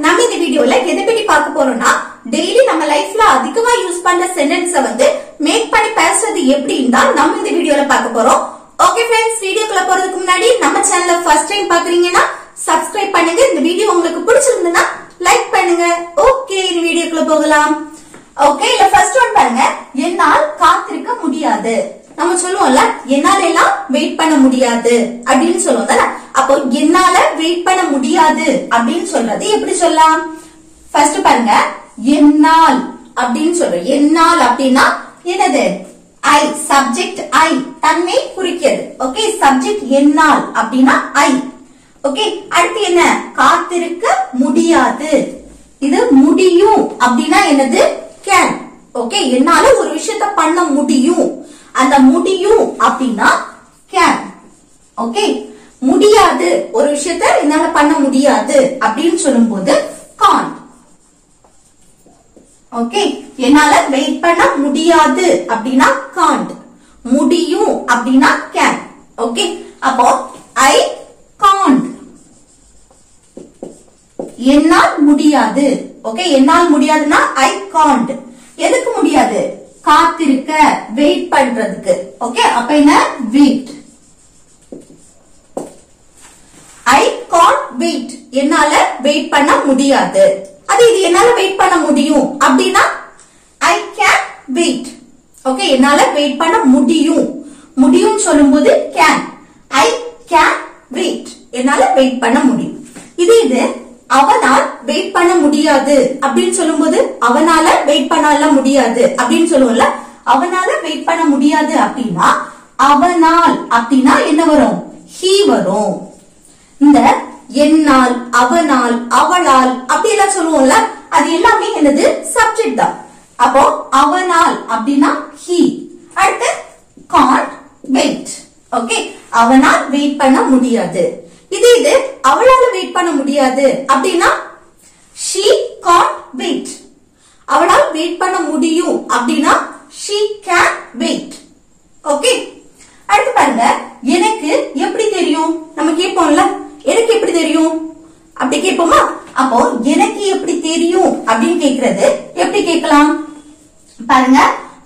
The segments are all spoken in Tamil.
நம்ம இந்த வீடியோல எதை பத்தி பார்க்க போறோம்னா டெய்லி நம்ம லைஃப்ல அதிகமா யூஸ் பண்ற சென்டென்ஸ மேக் பண்ணி பேசுறது எப்படின்னு தான் நம்ம இந்த வீடியோல பார்க்க போறோம். ஓகே फ्रेंड्स, வீடியோக்குள்ள போறதுக்கு முன்னாடி நம்ம சேனலை ஃபர்ஸ்ட் டைம் பாக்குறீங்கன்னா சப்ஸ்கிரைப் பண்ணுங்க. இந்த வீடியோ உங்களுக்கு பிடிச்சிருந்தா லைக் பண்ணுங்க. ஓகே, இந்த வீடியோக்குள்ள போகலாம். ஓகே, இல்ல ஃபர்ஸ்ட் ஒன் பாருங்க. என்னால் காத்திருக்க முடியாது. நம்ம சொல்லுவோம்ல, என்னால எல்லாம் வெயிட் பண்ண முடியாது அப்படின்னு சொல்லுவோம்ல. அப்போ என்னால வெயிட் பண்ண முடியாது அப்படின்னு சொல்றது எப்படி சொல்லலாம்? ஃபர்ஸ்ட் பாருங்க, என்னால் அப்படின்னு சொல்றோம். என்னால் அப்படின்னா என்னது? ஐ, சப்ஜெக்ட் ஐ, தன்னை குறிக்கிறது. ஓகே, சப்ஜெக்ட் என்னால் அப்படின்னா ஐ. ஓகே, அடுத்து என்ன? காத்திருக்க முடியாது. இது முடியும் அப்படின்னா என்னது? கேன். ஓகே, என்னால ஒரு விஷயத்த பண்ண முடியும். அந்த முடியும் அப்படின்னா கேன். ஓகே, முடியாது ஒரு விஷயத்த என்னால பண்ண முடியாது அப்படின்னு சொல்லும் போது கான். ஓகே, என்னால வெயிட் பண்ண முடியாது அப்படின்னா காண்ட். முடியும் அப்படின்னா கேன். ஓகே, அப்போ ஐ காண்ட். என்னால் முடியாது. ஓகே, என்னால் முடியாதுன்னா ஐ காண்ட். எதுக்கு முடியாது? காத்திருக்க, வெயிட் பண்றதுக்கு. ஓகே, அப்ப என்ன? வெயிட். I can't wait. என்னால வெயிட் பண்ண முடியாது. அது இது என்னால வெயிட் பண்ண முடியும் அப்படின்னா ஐ கேன் வெயிட். ஓகே, என்னால வெயிட் பண்ண முடியும். முடியும் சொல்லும்போது கேன். I can wait. என்னால வெயிட் பண்ண முடியும். இது அவனால் வெயிட் பண்ண முடியாது அப்படின்னு சொல்லும்போது அவனால வெயிட் பண்ண முடியாது அப்படின்னு சொல்லுவோம்ல. அவனால வெயிட் பண்ண முடியாது அப்படின்னா அவனால் அப்படின்னா என்ன வரும்? ஹீ வரும். இந்த என்னால், அவனால், அவளால் அப்படி எல்லாம் சொல்லுவோம்ல, அது எல்லாமே என்னது? சப்ஜெக்ட் தான். அப்போ அவனால் அப்படின்னா ஹீ. அடுத்து காண்ட் வெயிட். ஓகே, அவனால் வெயிட் பண்ண முடியாது. இது அவளால வெயிட் பண்ண முடியாது அப்படின்னா she can't wait. அவளால் வெயிட் பண்ண முடியும் அப்படின்னா she can wait. ஓகே, அடுத்து பாருங்க, எனக்கு எப்படி தெரியும்? நம்ம கேட்போம்ல, எனக்கு எப்படி தெரியும் அப்படி கேட்போமா? அப்போ எனக்கு எப்படி தெரியும் அப்படின்னு கேக்குறது எப்படி கேட்கலாம் பாருங்க.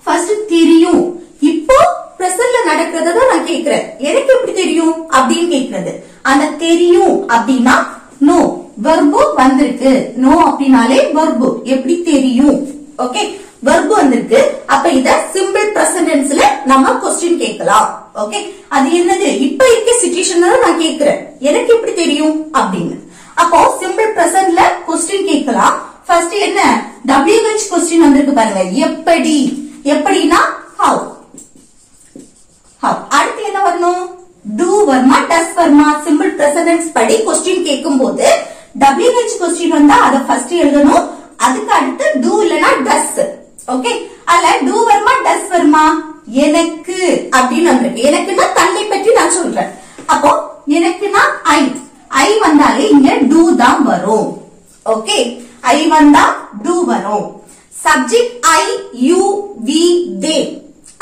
ஃபர்ஸ்ட் தெரியும். இப்போ பிரசன்ட்ல நடக்கிறத தான் நான் கேக்குறேன். எனக்கு எப்படி தெரியும் அப்படின்னு கேக்குறது. அந்த தெரியும் அப்படின்னா நோ, வெர்பு வந்திருக்கு. நோ அப்படின்னாலே வெர்பு. எப்படி தெரியும்? ஓகே, வெர்பு வந்திருக்கு. அப்ப இத சிம்பிள் பிரசன்ட் டென்ஸ்ல நம்ம क्वेश्चन கேட்கலாம். ஓகே, அது என்னது? இப்ப இருக்க சிச்சுவேஷன்ல தான் நான் கேக்குறேன், எனக்கு எப்படி தெரியும் அப்படின்னு. அப்போ சிம்பிள் பிரசன்ட்ல क्वेश्चन கேட்கலாம். ஃபர்ஸ்ட் என்ன? WH क्वेश्चन வந்திருக்கு பாருங்க. எப்படி. எப்படின்னா how. how. அடுத்து என்ன வரணும்? do வருமா, does வருமா? சிம்பிள் பிரசன்ட் டென்ஸ் படி क्वेश्चन கேட்கும்போது WH क्वेश्चन வந்தா அத ஃபர்ஸ்ட் எழுதணும். அதுக்கு அடுத்து do இல்லனா does. ஓகே, அல்ல do வருமா, does வருமா? எனக்கு அப்படின்னு வந்திருக்கு. எனக்குன்னா தன்னை பற்றி நான் சொல்றேன். அப்போ எனக்குன்னா ஐ வந்தாலே இங்க do தான் வரும். ஓகே, ஐ வந்தா do வரும். சப்ஜெக்ட் ஐ, யூ, வி, தே.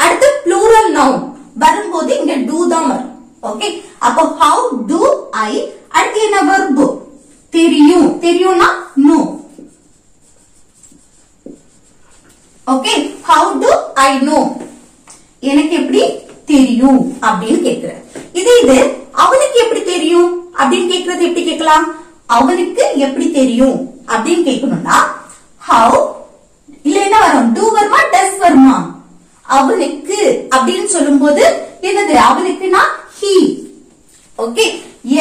அடுத்து ப்ளூரல் நவுன் வரும்போது இங்க do தான் வரும். ஓகே, அப்போ how do I. அடுத்து என்ன? verb. தெரியும். தெரியும்னா know. Okay, how do I know. எனக்கு எப்படி தெரியும் அப்படின்னு கேக்குறேன். இது அவனுக்கு எப்படி தெரியும் அப்படின்னு கேக்குறது எப்படி கேட்கலாம்? அவனுக்கு எப்படி தெரியும் அப்படின்னு கேட்கணும்னா how இல்ல என்ன வரும்? do வருமா, does வருமா? அவனுக்கு அப்படின்னு சொல்லும்போது என்னது? அவனுக்குன்னா he. ஓகே,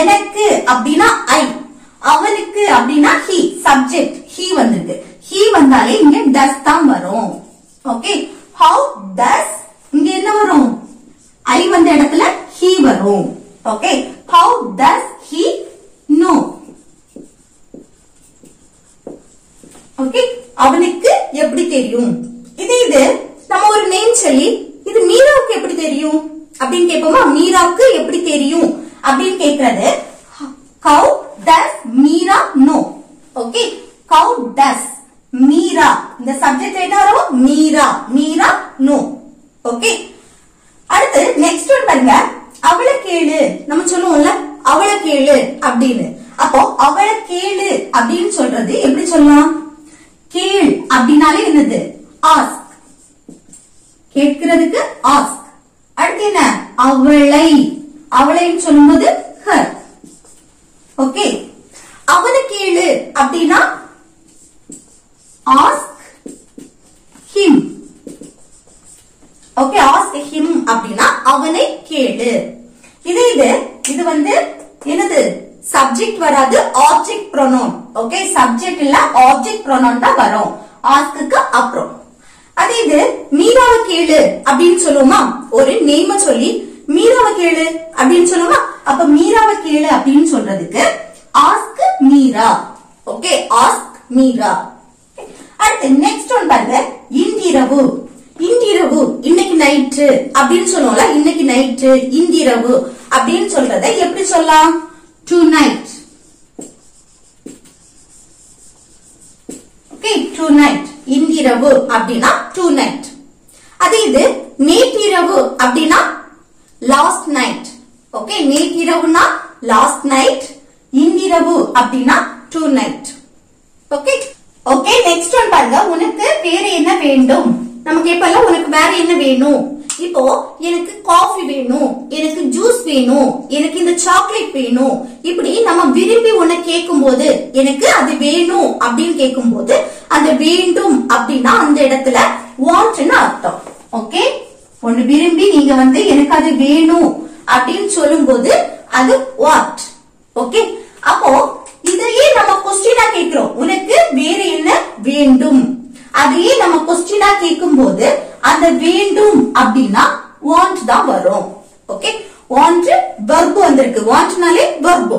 எனக்கு அப்படின்னா I. அவனுக்கு அப்படின்னா he. சப்ஜெக்ட் he வந்திருக்கு. he வந்தாலே இங்க does தான் வரும். ஓகே, how does இங்க என்ன வரும்? I வந்த இடத்துல he வரும். Okay, how does he know. Okay, அவனுக்கு எப்படி தெரியும். இது நம்ம ஒரு நேம் சொல்லி இது மீராவுக்கு எப்படி தெரியும் அப்படின்னு கேட்போமா? மீராவுக்கு எப்படி தெரியும் அப்படின்னு கேக்குறது how does Meera know. Okay, how does Meera. இந்த சப்ஜெக்ட் என்ன வரும்? மீரா. மீரா know. ஓகே, அடுத்து நெக்ஸ்ட் ஒன் பாருங்க. அவளை கேளு. நம்ம சொல்லுவோம்ல, அவளை கேளு அப்படின்னு. அப்போ அவளை கேளு அப்படின்னு சொல்றது எப்படி சொல்லலாம்? கேள் அப்படின்னாலே என்னது? ஆஸ்க். கேட்கிறதுக்கு ஆஸ்க். அடுத்து என்ன? அவளை. அவளைன்னு சொல்லும்போது ஹர். ஓகே. அவனை கேளு அப்படின்னா ask him. Okay, ask him அப்படின்னா அவனை கேளு. இது வந்து என்னது? சப்ஜெக்ட் வராது, ஆப்ஜெக்ட் ப்ரோனவுன். ஓகே, சப்ஜெக்ட் இல்ல ஆப்ஜெக்ட் ப்ரோனவுன் தான் வரும் ஆஸ்க்கு அப்புறம். அதே இது மீராவை கேளு அப்படின்னு சொல்லுவோமா? ஒரு நேம சொல்லி மீராவை கேளு அப்படின்னு சொல்லுவோமா? அப்ப மீராவை கேளு அப்படின்னு சொல்றதுக்கு ask Meera. Okay, ask Meera. அடுத்து நெக்ஸ்ட் ஒன் பாருங்க, இன்றிரவு. இன்றிரவு, இன்னைக்கு நைட்டு அப்படின்னு சொல்லுவோம்ல, இன்னைக்கு நைட்டு, இன்றிரவு அப்படின்னு சொல்றத எப்படி சொல்லலாம்? டுநைட். Okay, tonight. இன்றிரவு அப்படின்னா டுநைட். அதே இது நேற்றிரவு அப்படின்னா லாஸ்ட் நைட். ஓகே, நேற்றிரவுனா லாஸ்ட் நைட், இன்றிரவு அப்படின்னா tonight. Okay okay, next one பாருங்க, உனக்கு வேற என்ன வேண்டும்? நம்ம கேட்பல உனக்கு வேற என்ன வேணும்? இப்போ எனக்கு காஃபி வேணும், எனக்கு ஜூஸ் வேணும், எனக்கு இந்த சாக்லேட் வேணும். இப்படி நம்ம விரும்பி ஒண்ணு கேட்கும் போது எனக்கு அது வேணும் அப்படின்னு கேட்கும் போது அந்த வேண்டும் அப்படின்னா அந்த இடத்துல வாண்ட்னு அர்த்தம். ஓகே, ஒண்ணு விரும்பி நீங்க வந்து எனக்கு அது வேணும் அப்படின்னு சொல்லும் போது அது வாட். ஓகே, அப்போ இதையே நம்ம கொஸ்டினா கேட்கிறோம், உனக்கு வேற என்ன வேண்டும். அதையே நம்ம கொஸ்டினா கேட்கும் போது அந்த வேண்டும் அப்படின்னா வாண்ட் தான் வரும். ஓகே, வாண்ட் வெர்ப் வந்திருக்கு, வாண்ட்னாலே வெர்ப்.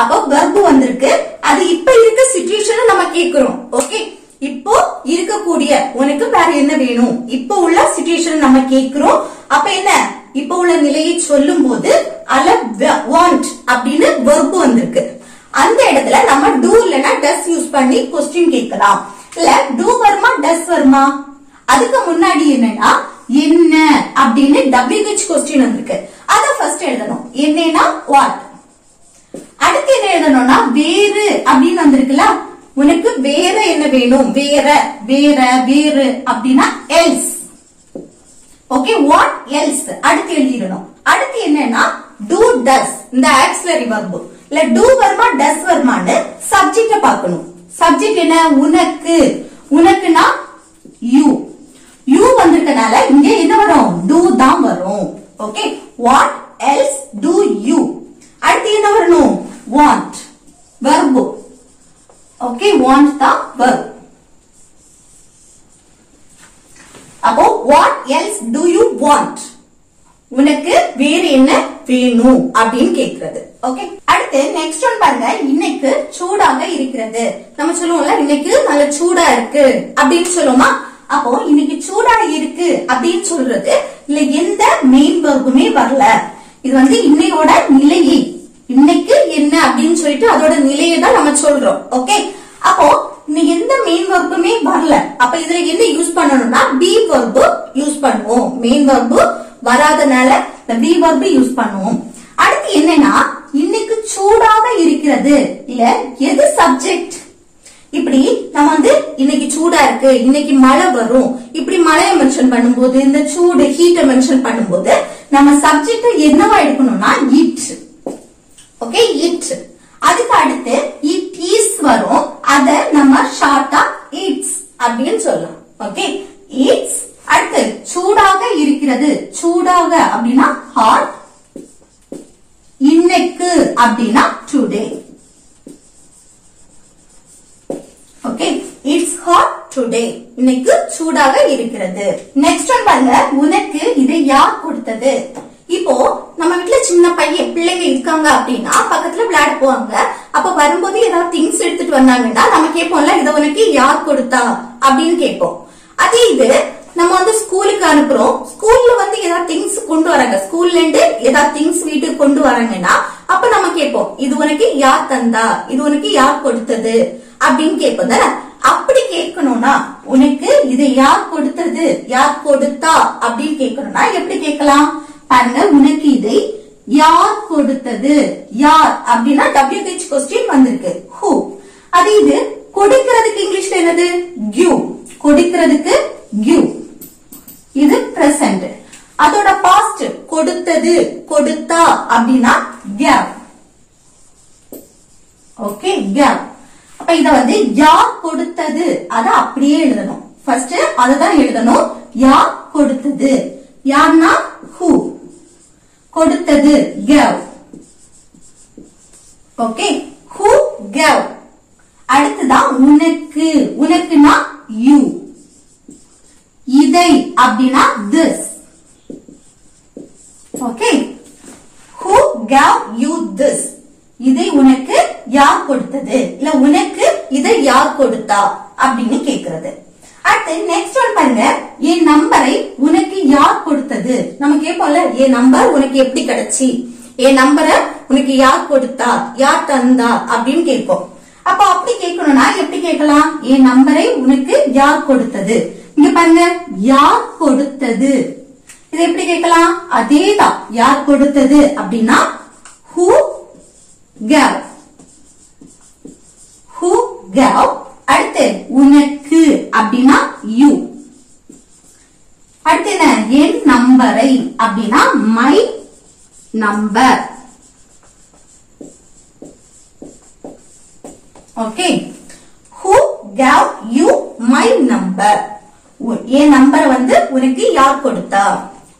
அப்போ வெர்ப் வந்திருக்கு, அது இப்ப இருக்க சிச்சுவேஷன் நம்ம கேக்குறோம். ஓகே, இப்போ இருக்கக்கூடிய உனக்கு வேற என்ன வேணும், இப்போ உள்ள சிச்சுவேஷன் நம்ம கேக்குறோம். அப்ப என்ன, இப்போ உள்ள நிலையை சொல்லும் போது அல்ல வாண்ட் அப்படின்னு வெர்ப் வந்திருக்கு. அந்த இடத்துல நம்ம டூ இல்லனா டஸ் யூஸ் பண்ணி கொஸ்டின் கேட்கலாம். இல்ல டூ வருமா டஸ் வருமா? அதுக்கு முன்னாடி என்னன்னா என்ன அப்படின்னு WH கொஸ்டின் வந்திருக்கு, அத ஃபர்ஸ்ட் எழுதணும். என்னன்னா வாட். அடுத்து என்ன எழுதணும்னா வேறு அப்படின்னு வந்திருக்குல்ல, உனக்கு வேற என்ன வேணும், வேற வேற வேறு அப்படின்னா எல்ஸ். ஓகே, வாட் எல்ஸ் அடுத்து எழுதிடணும். அடுத்து என்னன்னா டூ டஸ், இந்த ஆக்சிலரி வெர்ப். இல்ல டூ வருமா டஸ் வருமான்னு சப்ஜெக்ட பார்க்கணும். சப்ஜெக்ட் என்ன, உனக்கு. உனக்குனா யூ. யூ வந்திருக்கனால இங்க என்ன வரும், டூ தான் வரும். Okay, what else to you. அடுத்து என்ன வரணும், வாண்ட் வெர்ப். ஓகே, வாண்ட் தான் வெர்ப். அப்போ what else to you want, உனக்கு வேற என்ன வேணும் அப்படின்னு கேக்குறது. ஓகே, அடுத்து நெக்ஸ்ட் ஒன் பாருங்க, இன்னைக்கு சூடாக இருக்கிறது. நம்ம சொல்லுவோம்ல இன்னைக்கு நல்ல சூடா இருக்கு அப்படின்னு சொல்லுவோமா? அப்போ இன்னைக்கு சூடா இருக்கு அப்படின்னு சொல்றது இல்ல எந்த மெயின் வெர்புமே வரல. இது வந்து இன்னையோட நிலையை, இன்னைக்கு என்ன அப்படின்னு சொல்லிட்டு அதோட நிலையை தான் நம்ம சொல்றோம். ஓகே, அப்போ இன்னைக்கு எந்த மெயின் வெர்புமே வரல. அப்ப இதுல என்ன யூஸ் பண்ணணும்னா பி வெர்பு யூஸ் பண்ணுவோம். மெயின் வெர்பு வராதனால பி வெர்பு யூஸ் பண்ணுவோம். அடுத்து என்னன்னா இன்னைக்கு சூடாக இருக்கிறது, இல்ல எது சப்ஜெக்ட். இப்படி நம்ம வந்து இன்னைக்கு சூடா இருக்கு, இன்னைக்கு மழை வரும், இப்படி மழையை மென்ஷன் பண்ணும்போது இந்த சூடு ஹீட்டை மென்ஷன் பண்ணும்போது நம்ம சப்ஜெக்ட் என்னவா எடுக்கணும்னா இட். Okay, it. அதுக்கு அடுத்து இட் இஸ் வரும், அத நம்ம ஷார்ட்டா இட்ஸ் அப்படின்னு சொல்லலாம். Okay, it's. அடுத்து சூடாக இருக்கிறது, சூடாக அப்படின்னா ஹாட், இன்னைக்கு அப்படின்னா today. Okay, it's hot today, இன்னைக்கு சூடாக இருக்கிறது. நெக்ஸ்ட் ஒன் பாருங்க, உனக்கு இதை யார் கொடுத்தது. இப்போ நம்ம வீட்டுல சின்ன பையன் பிள்ளைங்க இருக்காங்க அப்படின்னா பக்கத்துல விளையாட போவாங்க. அப்ப வரும்போது ஏதாவது திங்ஸ் எடுத்துட்டு வந்தாங்கன்னா நம்ம கேட்போம்ல இதை உனக்கு யார் கொடுத்தா அப்படின்னு கேட்போம். அதே இது நம்ம வந்து ஸ்கூலுக்கு அனுப்புறோம், ஸ்கூல்ல வந்து ஏதாவது திங்ஸ் கொண்டு வராங்க, ஸ்கூல்ல இருந்து ஏதாவது திங்ஸ் வீட்டுக்கு கொண்டு வராங்கன்னா அப்ப நம்ம கேட்போம் இது உனக்கு யார் தந்தா, இது உனக்கு யார் கொடுத்தது அப்படின்னு கேட்போம் தானே. அப்படி கேட்கணும்னா உனக்கு இதை யார் கொடுத்தது, யார் கொடுத்தா அப்படின்னு கேட்கணும்னா எப்படி கேட்கலாம் பாருங்க. உனக்கு இதை யார் கொடுத்தது யார் அப்படின்னா WH கொஸ்டின் வந்திருக்கு who. அது இது கொடுக்கிறதுக்கு இங்கிலீஷ்ல என்னது give. கொடுக்கிறதுக்கு give. இது present. அதோட past கொடுத்தது கொடுத்தா அப்படின்னா gave. Okay gave. அப்ப இத வந்து யார் கொடுத்தது அத அப்படியே எழுதணும். ஃபர்ஸ்ட் அததான் எழுதணும். யார் கொடுத்தது யார்னா who. கொடுத்தது gave. Okay who gave. அடுத்துதான் உனக்கு உனக்குனா you. இதை அப்படின்னா this. Okay who gave you this. இதை உனக்கு யார் கொடுத்தது இல்ல உனக்கு இதை யார் கொடுத்தா அப்படின்னு கேக்குறது. அடுத்து நெக்ஸ்ட் ஒன் பாருங்க. என் நம்பரை உனக்கு யார் கொடுத்தது. நம்ம கேட்போம்ல என் நம்பர் உனக்கு எப்படி கிடைச்சி என் நம்பரை உனக்கு யார் கொடுத்தா யார் தந்தா அப்படின்னு கேட்போம். அப்ப அப்படி கேட்கணும்னா எப்படி கேட்கலாம். என் நம்பரை உனக்கு யார் கொடுத்தது. இங்க பாருங்க யார் கொடுத்தது. இது எப்படி கேட்கலாம். அதேதான் யார் கொடுத்தது அப்படின்னா who gave. who gave. அடுத்து உனக்கு அப்படின்னா you. அடுத்து என்ன என் நம்பரை அப்படின்னா my number. Okay who gave you my number. என் நம்பரை வந்து உனக்கு யார் கொடுத்தா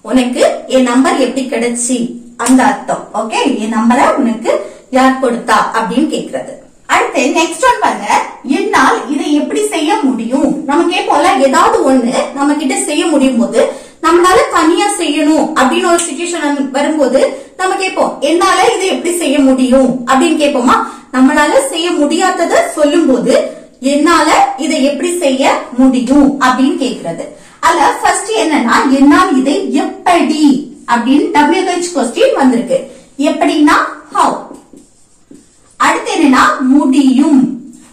உனக்கு என் நம்பர் எப்படி கிடைச்சி அந்த அர்த்தம். ஓகே என் நம்பரை உனக்கு யார் கொடுத்தா அப்படின்னு கேக்குறது. அடுத்து நெக்ஸ்ட் ஒன் பாருங்க. என்னால் இதை எப்படி செய்ய முடியும். நம்ம கேட்போம்ல ஏதாவது ஒண்ணு நம்ம கிட்ட செய்ய முடியும் போது நம்மளால தனியா செய்யணும் அப்படின்னு ஒரு சிச்சுவேஷன் வரும்போது நம்ம கேட்போம் என்னால இதை எப்படி செய்ய முடியும் அப்படின்னு கேட்போமா. நம்மளால செய்ய முடியாததை சொல்லும் போது என்னால இதை எப்படி செய்ய முடியும் அப்படின்னு கேக்குறது. அதுல ஃபர்ஸ்ட் என்னன்னா என்னால் இதை எப்படி அப்படின்னு WH கொஸ்டின் வந்திருக்கு. எப்படின்னா how. அடுத்து என்னன்னா முடியும்.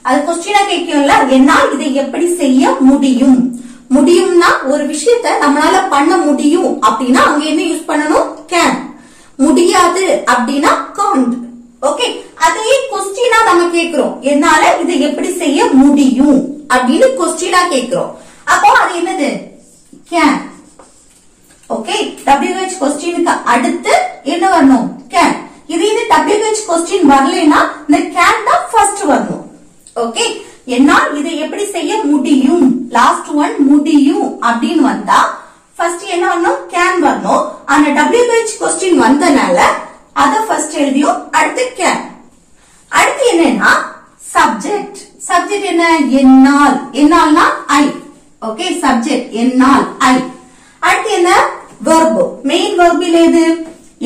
அது கொஸ்டினா கேட்கும்ல என்னால் இதை எப்படி செய்ய முடியும். முடியும்னா ஒரு விஷயத்தை நம்மளால பண்ண முடியும் அப்படின்னா அங்க என்ன யூஸ் பண்ணணும் can. முடியாது அப்படின்னா can't. ஓகே அதே கொஸ்டினா நம்ம கேக்குறோம் என்னால இதை எப்படி செய்ய முடியும் அப்படின்னு கொஸ்டினா கேக்குறோம். அப்போ அது என்னது can. ஓகே WH கொஸ்டினுக்கு அடுத்து என்ன வரணும் can. இது WH கொஸ்டின் வரலைன்னா இந்த can தான் ஃபர்ஸ்ட் வரணும். ஓகே என்னால் இதை எப்படி செய்ய முடியும் லாஸ்ட் ஒன் முடியும் அப்படின்னு வந்தா ஃபர்ஸ்ட் என்ன வரணும் can வரணும். ஆனா WH கொஸ்டின் வந்தனால அத ஃபர்ஸ்ட் எழுதியும் அடுத்து can. அடுத்து என்னன்னா சப்ஜெக்ட். சப்ஜெக்ட் என்ன என்னால். என்னால்னா I. ஓகே சப்ஜெக்ட் என்னால் I. அடுத்து என்ன verb. மெயின் verb எது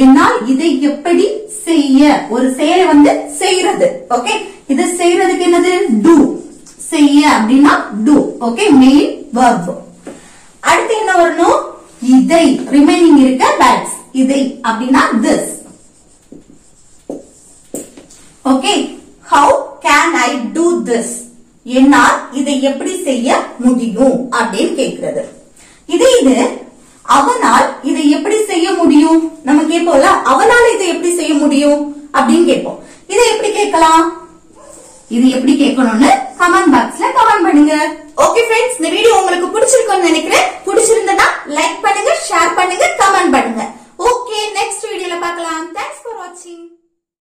என்னால் இதை எப்படி செய்ய ஒரு செயலை வந்து செய்யறது. ஓகே இது செய்யறதுக்கு என்னது do. செய்ய அப்படின்னா do. Okay main verb. அடுத்து என்ன வரணும் இதை ரிமைனிங் இருக்க verbs. இதை அப்படின்னா this. Okay how can I do this. என்னால் இதை எப்படி செய்ய முடியும் அப்படின்னு கேக்குறது. இது அவனால் இதை எப்படி செய்ய முடியும் நம்ம கேட்போம்ல அவனால இதை எப்படி செய்ய முடியும் அப்படின்னு கேட்போம். இதை எப்படி கேட்கலாம். இது எப்படி கேட்கணும்னு கமெண்ட் பாக்ஸ்ல கமெண்ட் பண்ணுங்க. ஓகே फ्रेंड्स இந்த வீடியோ உங்களுக்கு பிடிச்சிருக்கும்னு நினைக்கிறேன். பிடிச்சிருந்தா லைக் பண்ணுங்க ஷேர் பண்ணுங்க கமெண்ட் பண்ணுங்க. ஓகே நெக்ஸ்ட் வீடியோல பார்க்கலாம். Thanks for watching.